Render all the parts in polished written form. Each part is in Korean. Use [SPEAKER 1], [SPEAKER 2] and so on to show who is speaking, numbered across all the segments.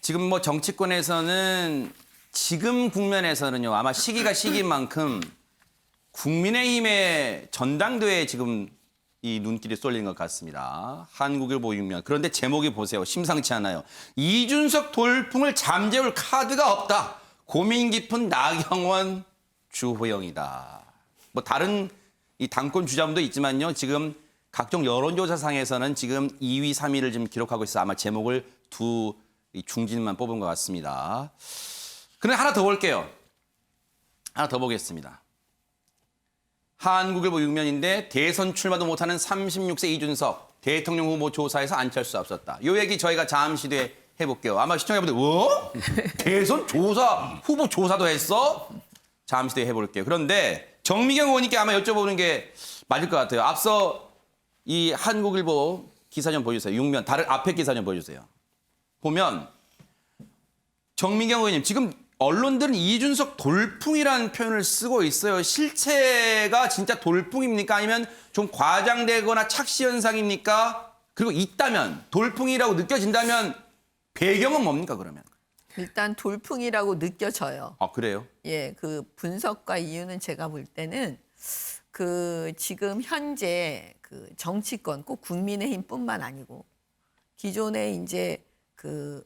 [SPEAKER 1] 지금 뭐 정치권에서는 지금 국면에서는요. 아마 시기가 시기인 만큼 국민의힘의 전당대회에 지금 이 눈길이 쏠리는 것 같습니다. 한국일보 6면. 그런데 제목이 보세요. 심상치 않아요. 이준석 돌풍을 잠재울 카드가 없다. 고민 깊은 나경원 주호영이다. 뭐 다른 이 당권 주자분도 있지만요. 지금 각종 여론조사상에서는 지금 2위, 3위를 지금 기록하고 있어 아마 제목을 두 중진만 뽑은 것 같습니다. 그런데 하나 더 볼게요. 하나 더 보겠습니다. 한국일보 6면인데 대선 출마도 못하는 36세 이준석 대통령 후보 조사에서 안철수 앞섰다. 이 얘기 저희가 잠시 뒤에 해볼게요. 아마 시청자분들 대선 조사 후보 조사도 했어? 잠시 뒤에 해볼게요. 그런데 정미경 의원님께 아마 여쭤보는 게 맞을 것 같아요. 앞서 이 한국일보 기사 좀 보여주세요. 6면 다른 앞에 기사 좀 보여주세요. 보면 정미경 의원님 지금 언론들은 이준석 돌풍이라는 표현을 쓰고 있어요. 실체가 진짜 돌풍입니까? 아니면 좀 과장되거나 착시 현상입니까? 그리고 있다면 돌풍이라고 느껴진다면 배경은 뭡니까 그러면?
[SPEAKER 2] 일단 돌풍이라고 느껴져요.
[SPEAKER 1] 아 그래요?
[SPEAKER 2] 예, 그 분석과 이유는 제가 볼 때는 그 지금 현재 그 정치권 꼭 국민의힘뿐만 아니고 기존에 이제 그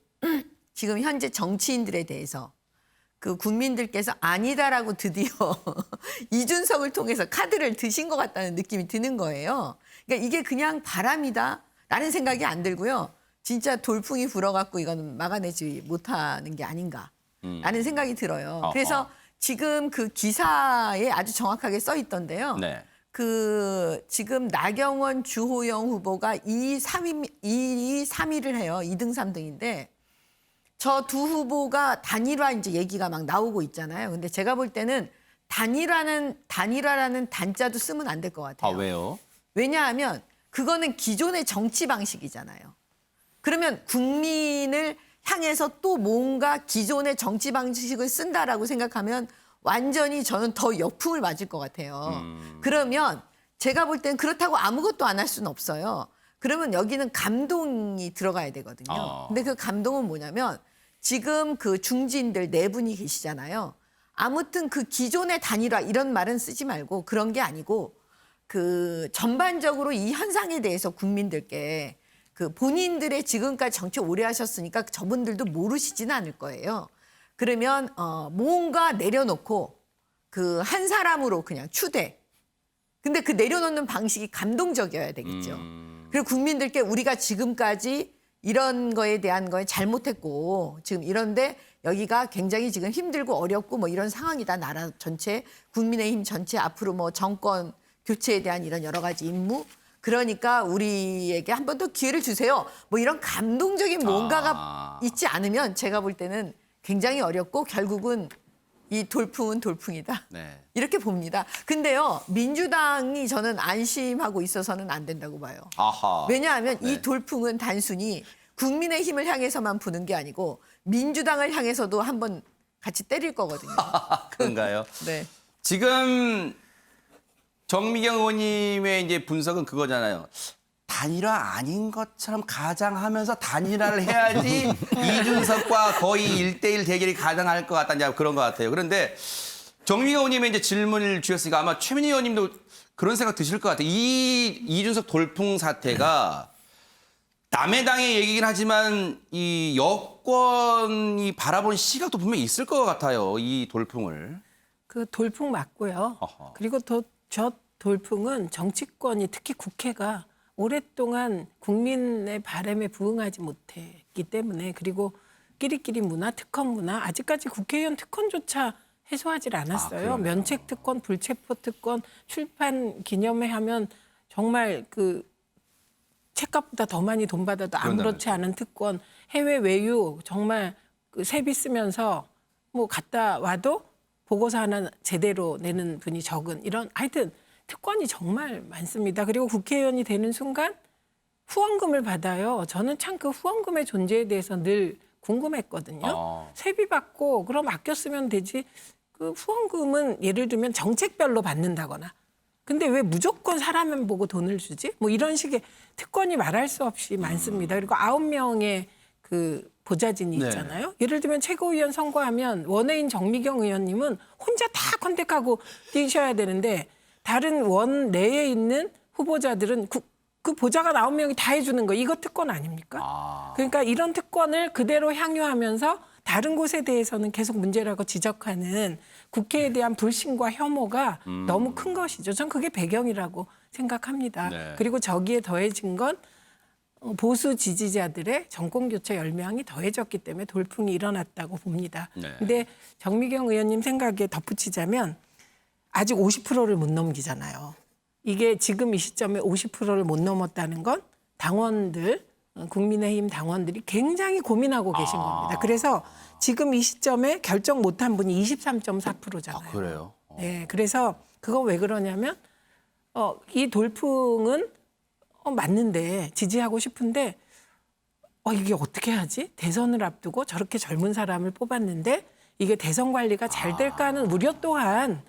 [SPEAKER 2] 지금 현재 정치인들에 대해서 그 국민들께서 아니다라고 드디어 이준석을 통해서 카드를 드신 것 같다는 느낌이 드는 거예요. 그러니까 이게 그냥 바람이다라는 생각이 안 들고요. 진짜 돌풍이 불어갖고 이건 막아내지 못하는 게 아닌가라는 생각이 들어요. 그래서 지금 그 기사에 아주 정확하게 써 있던데요.
[SPEAKER 1] 네.
[SPEAKER 2] 그 지금 나경원 주호영 후보가 2, 3위를 해요. 2등, 3등인데 저 두 후보가 단일화 이제 얘기가 막 나오고 있잖아요. 근데 제가 볼 때는 단일화라는 단자도 쓰면 안 될 것 같아요.
[SPEAKER 1] 아 왜요?
[SPEAKER 2] 왜냐하면 그거는 기존의 정치 방식이잖아요. 그러면 국민을 향해서 또 뭔가 기존의 정치 방식을 쓴다라고 생각하면 완전히 저는 더 역풍을 맞을 것 같아요. 그러면 제가 볼 땐 그렇다고 아무것도 안 할 수는 없어요. 그러면 여기는 감동이 들어가야 되거든요. 근데 그 감동은 뭐냐면 지금 그 중진들 네 분이 계시잖아요. 아무튼 그 기존의 단일화 이런 말은 쓰지 말고 그런 게 아니고 그 전반적으로 이 현상에 대해서 국민들께 그 본인들의 지금까지 정치 오래 하셨으니까 저분들도 모르시지는 않을 거예요. 그러면 뭔가 내려놓고 그 한 사람으로 그냥 추대. 근데 그 내려놓는 방식이 감동적이어야 되겠죠. 그리고 국민들께 우리가 지금까지 이런 거에 대한 거에 잘못했고 지금 이런데 여기가 굉장히 지금 힘들고 어렵고 뭐 이런 상황이다. 나라 전체 국민의힘 전체 앞으로 뭐 정권 교체에 대한 이런 여러 가지 임무. 그러니까 우리에게 한 번 더 기회를 주세요. 뭐 이런 감동적인 뭔가가 있지 않으면 제가 볼 때는 굉장히 어렵고 결국은 이 돌풍은 돌풍이다.
[SPEAKER 1] 네.
[SPEAKER 2] 이렇게 봅니다. 근데요, 민주당이 저는 안심하고 있어서는 안 된다고 봐요.
[SPEAKER 1] 아하.
[SPEAKER 2] 왜냐하면
[SPEAKER 1] 네.
[SPEAKER 2] 이 돌풍은 단순히 국민의힘을 향해서만 부는 게 아니고 민주당을 향해서도 한번 같이 때릴 거거든요.
[SPEAKER 1] 그런가요?
[SPEAKER 2] 네.
[SPEAKER 1] 지금 정미경 의원님의 이제 분석은 그거잖아요. 단일화 아닌 것처럼 가장하면서 단일화를 해야지 이준석과 거의 1대1 대결이 가능할 것 같다. 이제 그런 것 같아요. 그런데 정미경 의원님의 이제 질문을 주셨으니까 아마 최민희 의원님도 그런 생각 드실 것 같아요. 이 이준석 돌풍 사태가 남의 당의 얘기긴 하지만 이 여권이 바라보는 시각도 분명히 있을 것 같아요. 이 돌풍을.
[SPEAKER 3] 그 돌풍 맞고요.
[SPEAKER 1] 어허.
[SPEAKER 3] 그리고 또 저 돌풍은 정치권이 특히 국회가 오랫동안 국민의 바람에 부응하지 못했기 때문에 그리고 끼리끼리 문화, 특권 문화 아직까지 국회의원 특권조차 해소하지 않았어요. 면책 특권, 불체포 특권, 출판 기념회 하면 정말 그 책값보다 더 많이 돈 받아도 아무렇지 않은 특권, 해외 외유 정말 그 세비 쓰면서 뭐 갔다 와도 보고서 하나 제대로 내는 분이 적은 이런 하여튼 특권이 정말 많습니다. 그리고 국회의원이 되는 순간 후원금을 받아요. 저는 참 그 후원금의 존재에 대해서 늘 궁금했거든요. 세비 받고 그럼 아껴 쓰면 되지. 그 후원금은 예를 들면 정책별로 받는다거나. 근데 왜 무조건 사람만 보고 돈을 주지? 뭐 이런 식의 특권이 말할 수 없이 많습니다. 그리고 9명의 그 보좌진이
[SPEAKER 1] 네.
[SPEAKER 3] 있잖아요. 예를 들면 최고위원 선거하면 원외인 정미경 의원님은 혼자 다 컨택하고 뛰셔야 되는데 다른 원 내에 있는 후보자들은 그 보좌가 9명이 다 해주는 거 이거 특권 아닙니까? 그러니까 이런 특권을 그대로 향유하면서 다른 곳에 대해서는 계속 문제라고 지적하는 국회에 대한 불신과 혐오가 너무 큰 것이죠. 전 그게 배경이라고 생각합니다.
[SPEAKER 1] 네.
[SPEAKER 3] 그리고 저기에 더해진 건 보수 지지자들의 정권교체 열망이 더해졌기 때문에 돌풍이 일어났다고 봅니다. 그런데
[SPEAKER 1] 네.
[SPEAKER 3] 정미경 의원님 생각에 덧붙이자면 아직 50%를 못 넘기잖아요. 이게 지금 이 시점에 50%를 못 넘었다는 건 당원들, 국민의힘 당원들이 굉장히 고민하고 계신 겁니다. 그래서 지금 이 시점에 결정 못한 분이 23.4%잖아요.
[SPEAKER 1] 그래요?
[SPEAKER 3] 네, 그래서 그건 왜 그러냐면 이 돌풍은 맞는데 지지하고 싶은데 이게 어떻게 하지? 대선을 앞두고 저렇게 젊은 사람을 뽑았는데 이게 대선 관리가 잘 될까 하는 우려 또한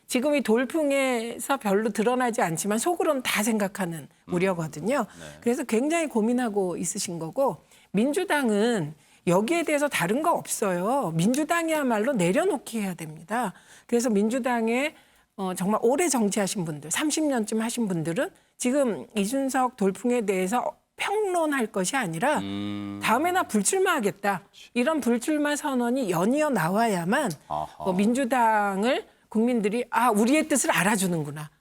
[SPEAKER 3] 지금 이 돌풍에서 별로 드러나지 않지만 속으로는 다 생각하는 우려거든요. 그래서 굉장히 고민하고 있으신 거고 민주당은 여기에 대해서 다른 거 없어요. 민주당이야말로 내려놓기 해야 됩니다. 그래서 민주당에 정말 오래 정치하신 분들, 30년쯤 하신 분들은 지금 이준석 돌풍에 대해서 평론할 것이 아니라 다음에 나 불출마하겠다. 이런 불출마 선언이 연이어 나와야만 민주당을 국민들이 우리의 뜻을 알아주는구나.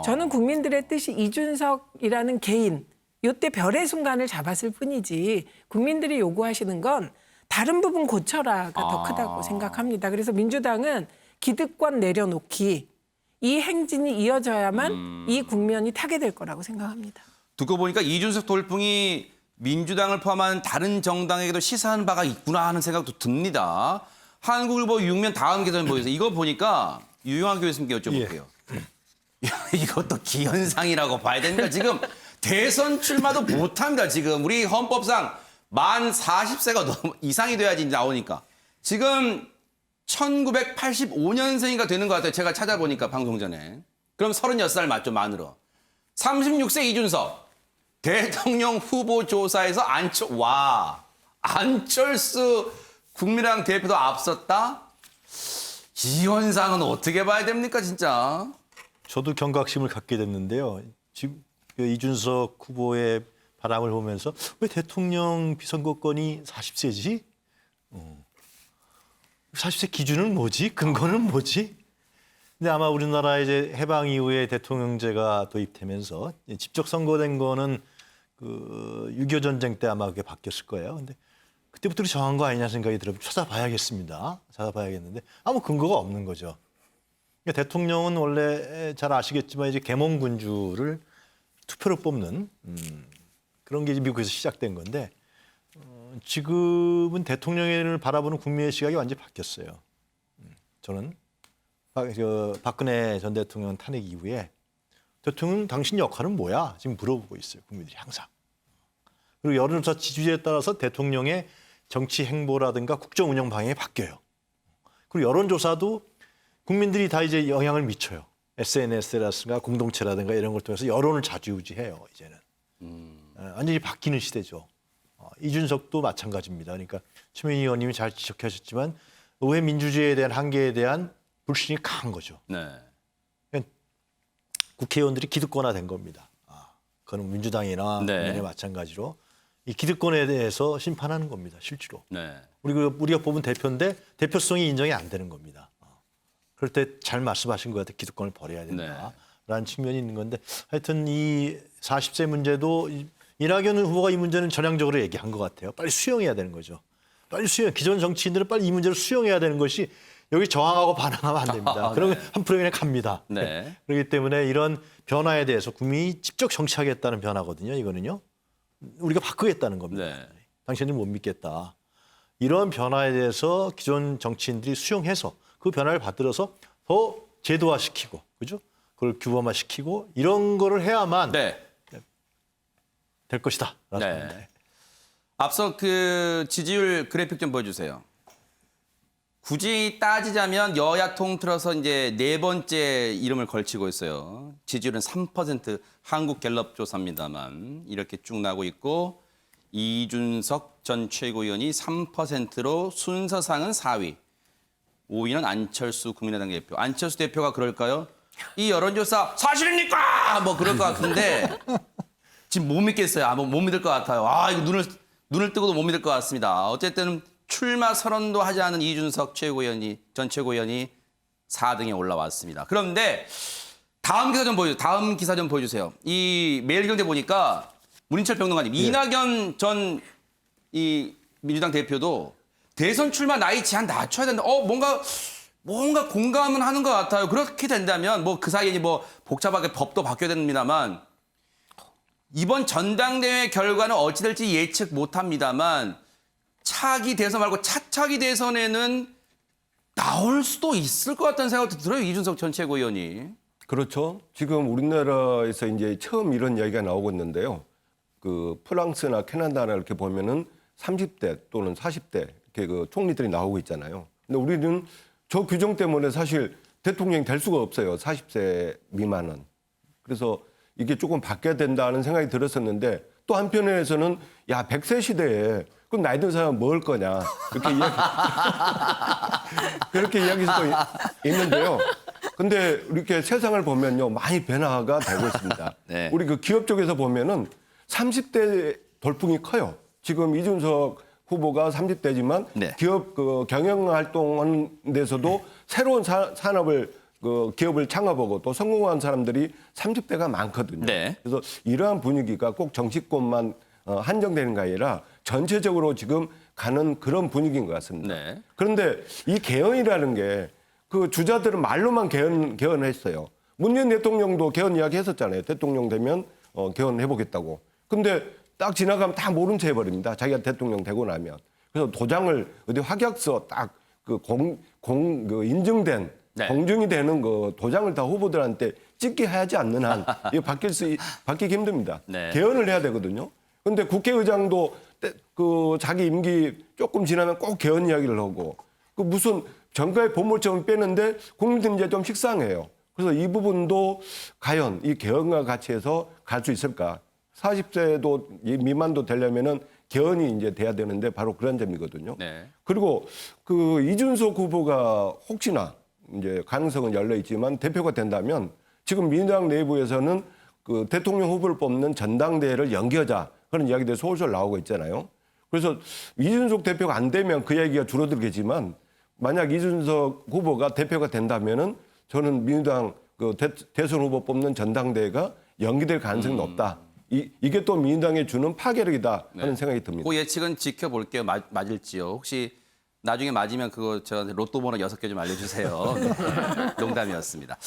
[SPEAKER 3] 저는 국민들의 뜻이 이준석이라는 개인, 이때 별의 순간을 잡았을 뿐이지 국민들이 요구하시는 건 다른 부분 고쳐라가 더 크다고 생각합니다. 그래서 민주당은 기득권 내려놓기, 이 행진이 이어져야만 이 국면이 타게 될 거라고 생각합니다.
[SPEAKER 1] 듣고 보니까 이준석 돌풍이 민주당을 포함한 다른 정당에게도 시사하는 바가 있구나 하는 생각도 듭니다. 한국일보 6면 다음 개선 보여서 이거 보니까 유영학 교수님께 여쭤볼게요. 이것도 기현상이라고 봐야 됩니까? 지금 대선 출마도 못합니다. 지금 우리 헌법상 만 40세가 이상이 돼야지 나오니까. 지금 1985년생이가 되는 것 같아요. 제가 찾아보니까 방송 전에. 그럼 36살 맞죠, 만으로. 36세 이준석. 대통령 후보 조사에서 안철수 국민의당 대표도 앞섰다? 이 현상은 어떻게 봐야 됩니까, 진짜?
[SPEAKER 4] 저도 경각심을 갖게 됐는데요. 지금 이준석 후보의 바람을 보면서 왜 대통령 비선거권이 40세지? 40세 기준은 뭐지? 근거는 뭐지? 근데 아마 우리나라 이제 해방 이후에 대통령제가 도입되면서 직접 선거된 거는 그 6.25 전쟁 때 아마 그게 바뀌었을 거예요. 근데 그때부터 정한 거 아니냐 생각이 들어 찾아봐야겠습니다. 찾아봐야겠는데 아무 근거가 없는 거죠. 그러니까 대통령은 원래 잘 아시겠지만 이제 계몽군주를 투표로 뽑는 그런 게 이제 미국에서 시작된 건데 지금은 대통령을 바라보는 국민의 시각이 완전히 바뀌었어요. 저는 박근혜 전 대통령 탄핵 이후에 대통령 당신 역할은 뭐야? 지금 물어보고 있어요. 국민들이 항상. 그리고 여론조사 지지율에 따라서 대통령의 정치 행보라든가 국정 운영 방향이 바뀌어요. 그리고 여론조사도 국민들이 다 이제 영향을 미쳐요. SNS라든가 공동체라든가 이런 걸 통해서 여론을 좌지우지해요. 이제는. 완전히 바뀌는 시대죠. 이준석도 마찬가지입니다. 그러니까 최민희 의원님이 잘 지적하셨지만 의회 민주주의에 대한 한계에 대한 불신이 강한 거죠.
[SPEAKER 1] 네.
[SPEAKER 4] 국회의원들이 기득권화된 겁니다. 그건 민주당이나 국민의 마찬가지로 이 기득권에 대해서 심판하는 겁니다. 실제로.
[SPEAKER 1] 네.
[SPEAKER 4] 우리가 뽑은 대표인데 대표성이 인정이 안 되는 겁니다. 그럴 때 잘 말씀하신 것 같아요. 기득권을 버려야 된다라는 측면이 있는 건데 하여튼 이 40세 문제도 이낙연 후보가 이 문제는 전향적으로 얘기한 것 같아요. 빨리 수용해야 되는 거죠. 빨리 기존 정치인들은 빨리 이 문제를 수용해야 되는 것이 여기 저항하고 반항하면 안 됩니다. 그러면 한 프로 그냥 갑니다.
[SPEAKER 1] 네.
[SPEAKER 4] 그렇기 때문에 이런 변화에 대해서 국민이 직접 정치하겠다는 변화거든요. 이거는요. 우리가 바꾸겠다는 겁니다.
[SPEAKER 1] 네.
[SPEAKER 4] 당신들 못 믿겠다. 이런 변화에 대해서 기존 정치인들이 수용해서 그 변화를 받들어서 더 제도화시키고, 그죠? 그걸 규범화시키고 이런 거를 해야만
[SPEAKER 1] 네.
[SPEAKER 4] 될 것이다.
[SPEAKER 1] 네. 앞서 그 지지율 그래픽 좀 보여주세요. 굳이 따지자면 여야 통틀어서 이제 네 번째 이름을 걸치고 있어요. 지지율은 3% 한국갤럽 조사입니다만 이렇게 쭉 나고 있고 이준석 전 최고위원이 3%로 순서상은 4위. 5위는 안철수 국민의당 대표. 안철수 대표가 그럴까요? 이 여론조사 사실입니까? 뭐 그럴 것 같은데 지금 못 믿겠어요. 못 믿을 것 같아요. 이거 눈을 뜨고도 못 믿을 것 같습니다. 어쨌든 출마 선언도 하지 않은 이준석 전 최고위원이 4등에 올라왔습니다. 그런데 다음 기사 좀 보여주세요. 이 매일경제 보니까 문인철 평론가님, 이낙연 전 이 민주당 대표도 대선 출마 나이 제한 낮춰야 된다. 뭔가 공감은 하는 것 같아요. 그렇게 된다면 뭐 그 사이에 뭐 복잡하게 법도 바뀌어야 됩니다만 이번 전당대회 결과는 어찌 될지 예측 못합니다만 차기 대선 말고 차차기 대선에는 나올 수도 있을 것 같다는 생각도 들어요. 이준석 전 최고위원이.
[SPEAKER 5] 그렇죠. 지금 우리나라에서 이제 처음 이런 이야기가 나오고 있는데요. 그 프랑스나 캐나다나 이렇게 보면은 30대 또는 40대 이렇게 그 총리들이 나오고 있잖아요. 근데 우리는 저 규정 때문에 사실 대통령이 될 수가 없어요. 40세 미만은. 그래서 이게 조금 바뀌어야 된다는 생각이 들었었는데 또 한편에서는 100세 시대에 그럼 나이 든 사람은 먹을 거냐 그렇게 이야기도 있는데요. 근데 이렇게 세상을 보면요 많이 변화가 되고 있습니다.
[SPEAKER 1] 네.
[SPEAKER 5] 우리 그 기업 쪽에서 보면은 30대 돌풍이 커요. 지금 이준석 후보가 30대지만
[SPEAKER 1] 네.
[SPEAKER 5] 기업 그 경영 활동하는 데서도 새로운 산업을 그 기업을 창업하고 또 성공한 사람들이 30대가 많거든요.
[SPEAKER 1] 네.
[SPEAKER 5] 그래서 이러한 분위기가 꼭 정치권만 한정되는 게 아니라 전체적으로 지금 가는 그런 분위기인 것 같습니다.
[SPEAKER 1] 네.
[SPEAKER 5] 그런데 이 개헌이라는 게 그 주자들은 말로만 개헌했어요. 문재인 대통령도 개헌 이야기 했었잖아요. 대통령 되면 개헌해보겠다고. 근데 딱 지나가면 다 모른 채 해버립니다. 자기가 대통령 되고 나면. 그래서 도장을 어디 확약서 딱 그 그 인증된
[SPEAKER 1] 네.
[SPEAKER 5] 공증이 되는 그 도장을 다 후보들한테 찍게 하지 않는 한 이거 바뀌기 힘듭니다.
[SPEAKER 1] 네.
[SPEAKER 5] 개헌을 해야 되거든요. 근데 국회의장도 그 자기 임기 조금 지나면 꼭 개헌 이야기를 하고 그 무슨 정가의 보물점을 빼는데 국민들이 이제 좀 식상해요. 그래서 이 부분도 과연 이 개헌과 같이 해서 갈 수 있을까? 40세도 미만도 되려면은 개헌이 이제 돼야 되는데 바로 그런 점이거든요.
[SPEAKER 1] 네.
[SPEAKER 5] 그리고 그 이준석 후보가 혹시나 이제 가능성은 열려 있지만 대표가 된다면 지금 민주당 내부에서는 그 대통령 후보를 뽑는 전당대회를 연기하자 그런 이야기들이 솔솔 나오고 있잖아요. 그래서 이준석 대표가 안 되면 그 얘기가 줄어들겠지만 만약 이준석 후보가 대표가 된다면은 저는 민주당 그 대선 후보 뽑는 전당대회가 연기될 가능성이 높다. 이게 또 민주당에 주는 파괴력이다 하는 생각이 듭니다.
[SPEAKER 1] 그 예측은 지켜볼게요. 맞을지요. 혹시 나중에 맞으면 그거 저한테 로또 번호 6개 좀 알려주세요. 농담이었습니다.